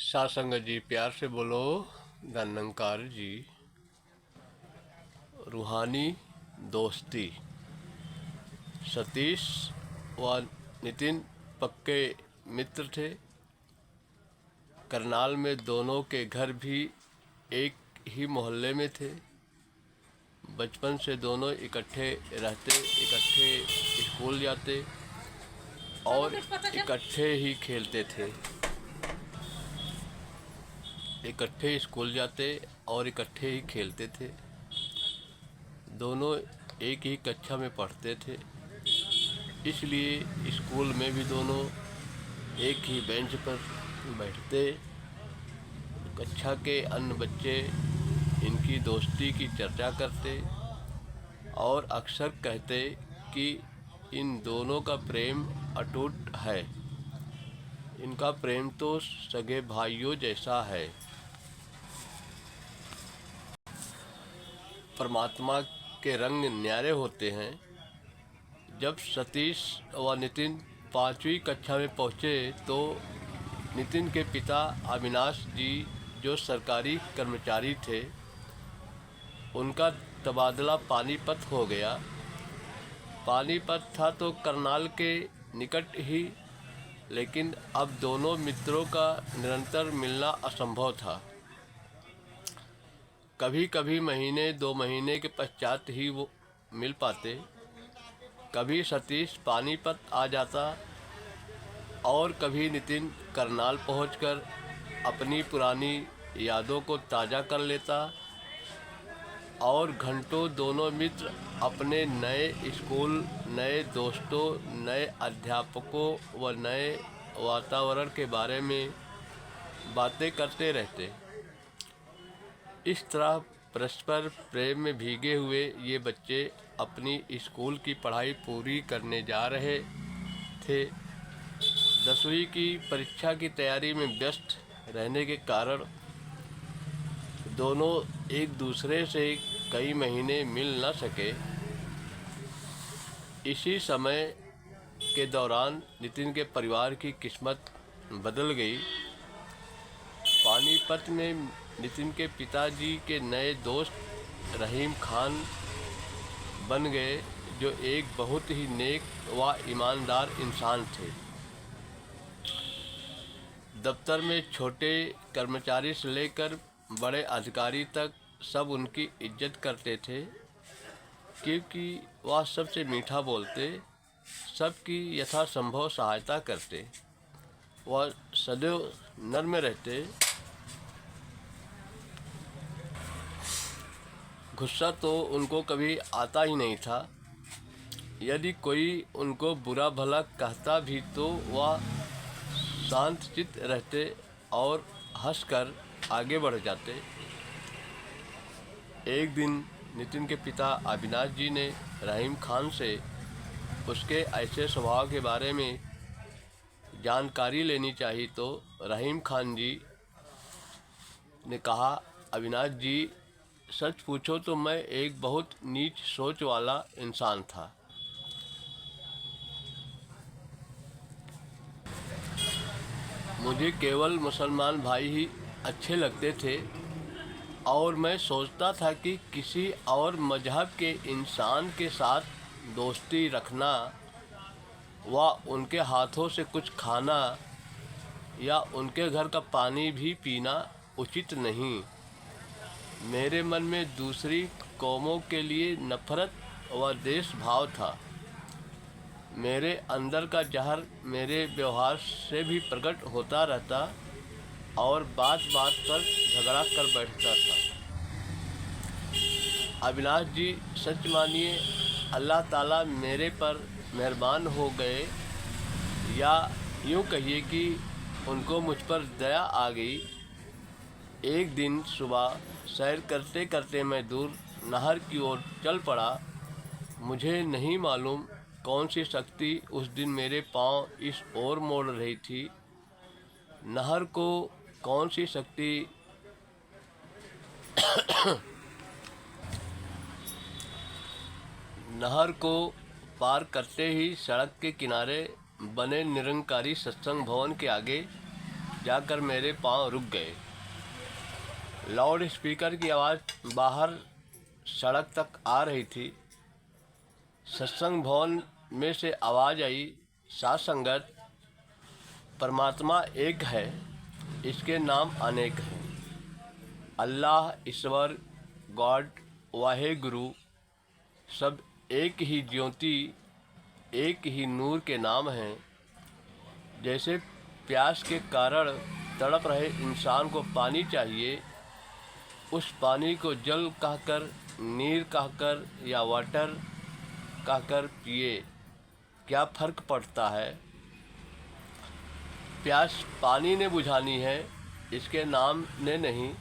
सासंग जी प्यार से बोलो। धनंकार जी। रूहानी दोस्ती। सतीश व नितिन पक्के मित्र थे। करनाल में दोनों के घर भी एक ही मोहल्ले में थे। बचपन से दोनों इकट्ठे रहते, इकट्ठे स्कूल जाते और इकट्ठे ही खेलते थे। इकट्ठे स्कूल जाते और इकट्ठे ही खेलते थे। दोनों एक ही कक्षा में पढ़ते थे, इसलिए स्कूल में भी दोनों एक ही बेंच पर बैठते। कक्षा के अन्य बच्चे इनकी दोस्ती की चर्चा करते और अक्सर कहते कि इन दोनों का प्रेम अटूट है। इनका प्रेम तो सगे भाइयों जैसा है। परमात्मा के रंग न्यारे होते हैं। जब सतीश व नितिन 5वीं कक्षा में पहुँचे तो नितिन के पिता अविनाश जी, जो सरकारी कर्मचारी थे, उनका तबादला पानीपत हो गया। पानीपत था तो करनाल के निकट ही, लेकिन अब दोनों मित्रों का निरंतर मिलना असंभव था। कभी कभी महीने 2 महीने के पश्चात ही वो मिल पाते। कभी सतीश पानीपत आ जाता और कभी नितिन करनाल पहुंचकर अपनी पुरानी यादों को ताज़ा कर लेता और घंटों दोनों मित्र अपने नए स्कूल, नए दोस्तों, नए अध्यापकों व नए वातावरण के बारे में बातें करते रहते। इस तरह परस्पर प्रेम में भीगे हुए ये बच्चे अपनी स्कूल की पढ़ाई पूरी करने जा रहे थे। 10वीं की परीक्षा की तैयारी में व्यस्त रहने के कारण दोनों एक दूसरे से कई महीने मिल न सके। इसी समय के दौरान नितिन के परिवार की किस्मत बदल गई। पानीपत में नितिन के पिताजी के नए दोस्त रहीम खान बन गए, जो एक बहुत ही नेक व ईमानदार इंसान थे। दफ्तर में छोटे कर्मचारी से लेकर बड़े अधिकारी तक सब उनकी इज्जत करते थे, क्योंकि वह सबसे मीठा बोलते, सबकी यथासंभव सहायता करते। वह सदैव नर्म रहते। गुस्सा तो उनको कभी आता ही नहीं था। यदि कोई उनको बुरा भला कहता भी तो वह शांतचित्त रहते और हंसकर आगे बढ़ जाते। एक दिन नितिन के पिता अविनाश जी ने रहीम खान से उसके ऐसे स्वभाव के बारे में जानकारी लेनी चाहिए तो रहीम खान जी ने कहा, अविनाश जी, सच पूछो तो मैं एक बहुत नीच सोच वाला इंसान था। मुझे केवल मुसलमान भाई ही अच्छे लगते थे और मैं सोचता था कि किसी और मजहब के इंसान के साथ दोस्ती रखना व उनके हाथों से कुछ खाना या उनके घर का पानी भी पीना उचित नहीं। मेरे मन में दूसरी कौमों के लिए नफरत व देश भाव था। मेरे अंदर का जहर मेरे व्यवहार से भी प्रकट होता रहता और बात बात पर झगड़ा कर बैठता था। अविनाश जी, सच मानिए, अल्लाह ताला मेरे पर मेहरबान हो गए, या यूँ कहिए कि उनको मुझ पर दया आ गई। एक दिन सुबह सैर करते करते मैं दूर नहर की ओर चल पड़ा। मुझे नहीं मालूम कौन सी शक्ति उस दिन मेरे पांव इस ओर मोड़ रही थी। नहर को कौन सी शक्ति नहर को पार करते ही सड़क के किनारे बने निरंकारी सत्संग भवन के आगे जाकर मेरे पांव रुक गए। लाउड स्पीकर की आवाज़ बाहर सड़क तक आ रही थी। सत्संग भवन में से आवाज़ आई, साथ संगत, परमात्मा एक है, इसके नाम अनेक हैं। अल्लाह, ईश्वर, गॉड, वाहे गुरु, सब एक ही ज्योति, एक ही नूर के नाम हैं। जैसे प्यास के कारण तड़प रहे इंसान को पानी चाहिए, उस पानी को जल कहकर, नीर कहकर या वाटर कहकर पिए, क्या फ़र्क पड़ता है। प्यास पानी ने बुझानी है, इसके नाम ने नहीं।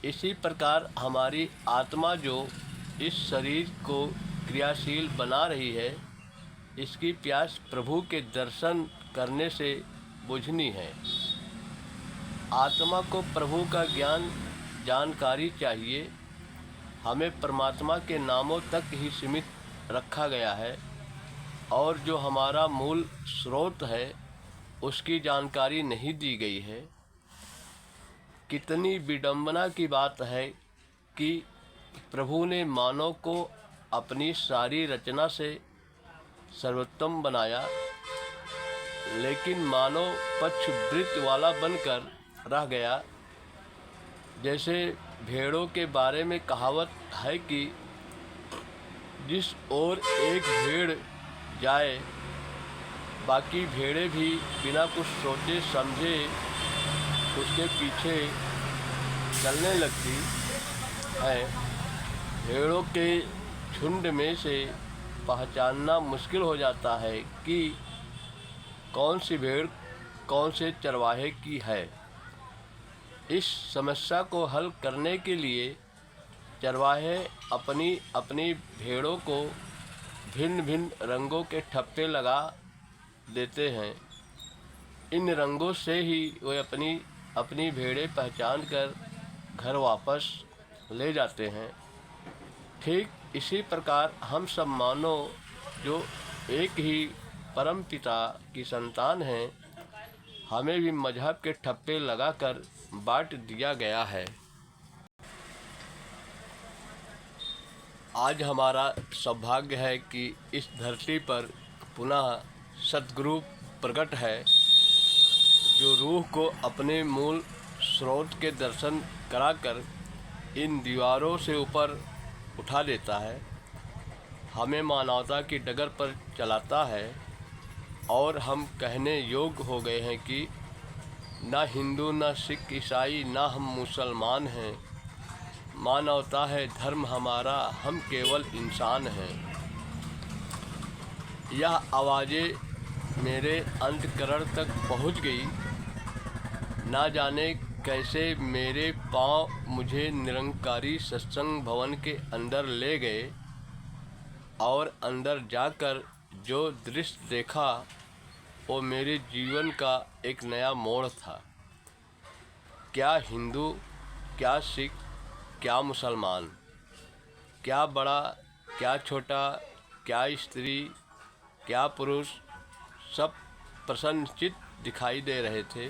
इसी प्रकार हमारी आत्मा जो इस शरीर को क्रियाशील बना रही है, इसकी प्यास प्रभु के दर्शन करने से बुझनी है। आत्मा को प्रभु का ज्ञान, जानकारी चाहिए। हमें परमात्मा के नामों तक ही सीमित रखा गया है और जो हमारा मूल स्रोत है उसकी जानकारी नहीं दी गई है। कितनी विडंबना की बात है कि प्रभु ने मानव को अपनी सारी रचना से सर्वोत्तम बनाया, लेकिन मानव पक्षवृत्त वाला बनकर रह गया। जैसे भेड़ों के बारे में कहावत है कि जिस ओर एक भेड़ जाए, बाकी भेड़ें भी बिना कुछ सोचे समझे उसके पीछे चलने लगती है। भेड़ों के झुंड में से पहचानना मुश्किल हो जाता है कि कौन सी भेड़ कौन से चरवाहे की है। इस समस्या को हल करने के लिए चरवाहे अपनी अपनी भेड़ों को भिन्न भिन्न रंगों के ठप्पे लगा देते हैं। इन रंगों से ही वे अपनी अपनी भेड़ें पहचान कर घर वापस ले जाते हैं। ठीक इसी प्रकार हम सब मानव जो एक ही परम पिता की संतान हैं, हमें भी मजहब के ठप्पे लगाकर बांट दिया गया है। आज हमारा सौभाग्य है कि इस धरती पर पुनः सद्गुरु प्रकट है, जो रूह को अपने मूल स्रोत के दर्शन कराकर इन दीवारों से ऊपर उठा देता है, हमें मानवता की डगर पर चलाता है और हम कहने योग्य हो गए हैं कि ना हिंदू, ना सिख, ईसाई, ना हम मुसलमान हैं। मानवता है धर्म हमारा, हम केवल इंसान हैं। यह आवाज़ें मेरे अंतःकरण तक पहुंच गई। ना जाने कैसे मेरे पांव मुझे निरंकारी सत्संग भवन के अंदर ले गए और अंदर जाकर जो दृश्य देखा वो मेरे जीवन का एक नया मोड़ था। क्या हिंदू, क्या सिख, क्या मुसलमान, क्या बड़ा, क्या छोटा, क्या स्त्री, क्या पुरुष, सब प्रसन्नचित्त दिखाई दे रहे थे।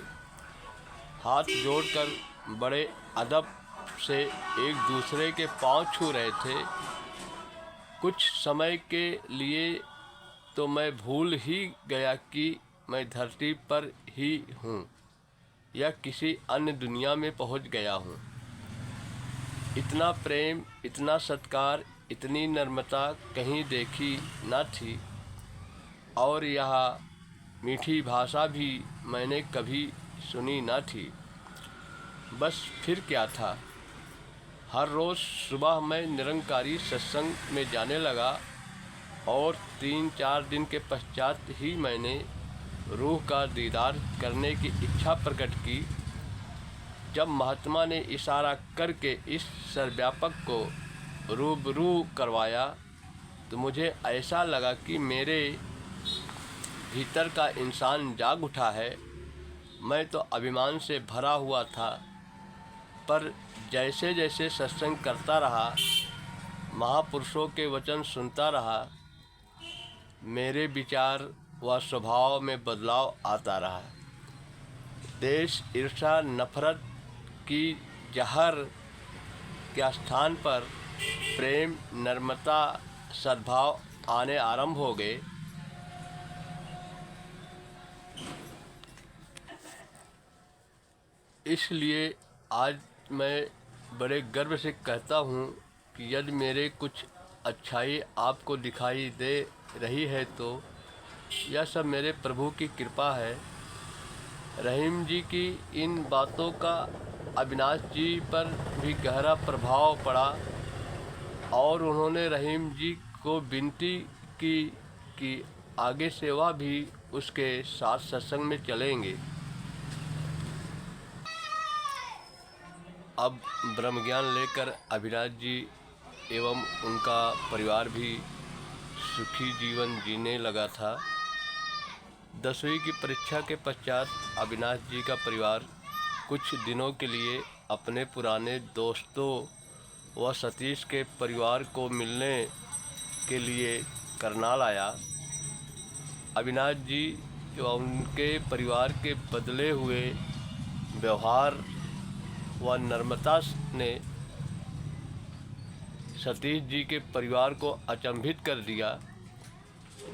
हाथ जोड़कर बड़े अदब से एक दूसरे के पांव छू रहे थे। कुछ समय के लिए तो मैं भूल ही गया कि मैं धरती पर ही हूँ या किसी अन्य दुनिया में पहुँच गया हूँ। इतना प्रेम, इतना सत्कार, इतनी नम्रता कहीं देखी न थी और यह मीठी भाषा भी मैंने कभी सुनी न थी। बस फिर क्या था, हर रोज़ सुबह मैं निरंकारी सत्संग में जाने लगा और 3-4 दिन के पश्चात ही मैंने रूह का दीदार करने की इच्छा प्रकट की। जब महात्मा ने इशारा करके इस सर्वव्यापक को रूबरू करवाया तो मुझे ऐसा लगा कि मेरे भीतर का इंसान जाग उठा है। मैं तो अभिमान से भरा हुआ था, पर जैसे जैसे सत्संग करता रहा, महापुरुषों के वचन सुनता रहा, मेरे विचार व स्वभाव में बदलाव आता रहा। देश ईर्ष्या नफरत की जहर के स्थान पर प्रेम नम्रता सद्भाव आने आरंभ हो गए। इसलिए आज मैं बड़े गर्व से कहता हूँ कि यदि मेरे कुछ अच्छाई आपको दिखाई दे रही है तो यह सब मेरे प्रभु की कृपा है। रहीम जी की इन बातों का अविनाश जी पर भी गहरा प्रभाव पड़ा और उन्होंने रहीम जी को विनती की कि आगे सेवा भी उसके साथ सत्संग में चलेंगे। अब ब्रह्म ज्ञान लेकर अविनाश जी एवं उनका परिवार भी सुखी जीवन जीने लगा था। 10वीं की परीक्षा के पश्चात अविनाश जी का परिवार कुछ दिनों के लिए अपने पुराने दोस्तों व सतीश के परिवार को मिलने के लिए करनाल आया। अविनाश जी व उनके परिवार के बदले हुए व्यवहार व नम्रता ने सतीश जी के परिवार को अचंभित कर दिया।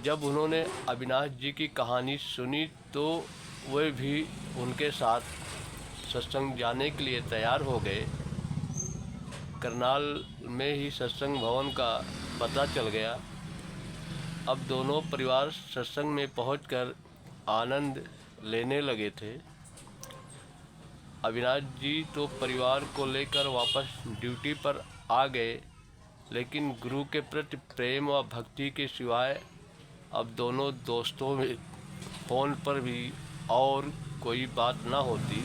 जब उन्होंने अविनाश जी की कहानी सुनी तो वे भी उनके साथ सत्संग जाने के लिए तैयार हो गए। करनाल में ही सत्संग भवन का पता चल गया। अब दोनों परिवार सत्संग में पहुंचकर आनंद लेने लगे थे। अविनाश जी तो परिवार को लेकर वापस ड्यूटी पर आ गए, लेकिन गुरु के प्रति प्रेम व भक्ति के सिवाय अब दोनों दोस्तों में फ़ोन पर भी और कोई बात ना होती।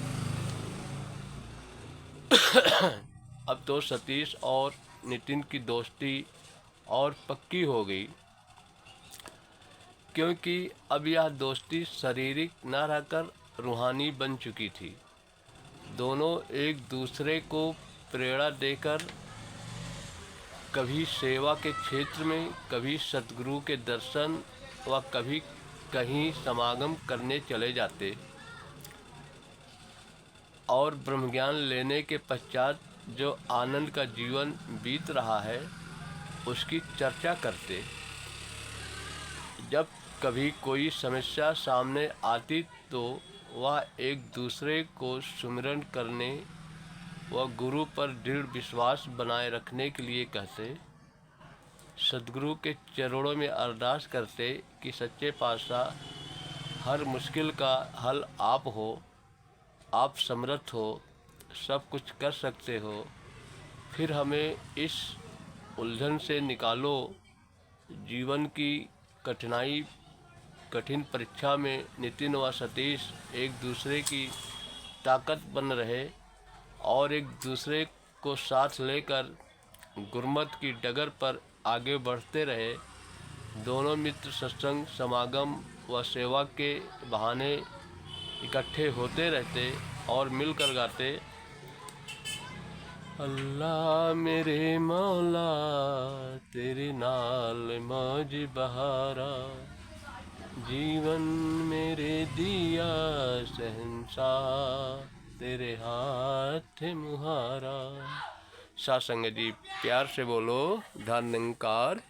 अब तो सतीश और नितिन की दोस्ती और पक्की हो गई, क्योंकि अब यह दोस्ती शारीरिक न रहकर रूहानी बन चुकी थी। दोनों एक दूसरे को प्रेरणा देकर कभी सेवा के क्षेत्र में, कभी सतगुरु के दर्शन व कभी कहीं समागम करने चले जाते और ब्रह्मज्ञान लेने के पश्चात जो आनंद का जीवन बीत रहा है उसकी चर्चा करते। जब कभी कोई समस्या सामने आती तो वह एक दूसरे को सुमिरन करने व गुरु पर दृढ़ विश्वास बनाए रखने के लिए कहते। सद्गुरु के चरणों में अरदास करते कि सच्चे पातशाह हर मुश्किल का हल आप हो, आप समर्थ हो, सब कुछ कर सकते हो, फिर हमें इस उलझन से निकालो। जीवन की कठिन परीक्षा में नितिन व सतीश एक दूसरे की ताकत बन रहे और एक दूसरे को साथ लेकर गुरमत की डगर पर आगे बढ़ते रहे। दोनों मित्र सत्संग समागम व सेवा के बहाने इकट्ठे होते रहते और मिलकर गाते, अल्लाह मेरे मौला तेरे नाल मौज बहारा, जीवन मेरे दिया शहंशाह तेरे हाथ मुहारा। साथ संगत जी प्यार से बोलो धन निरंकार।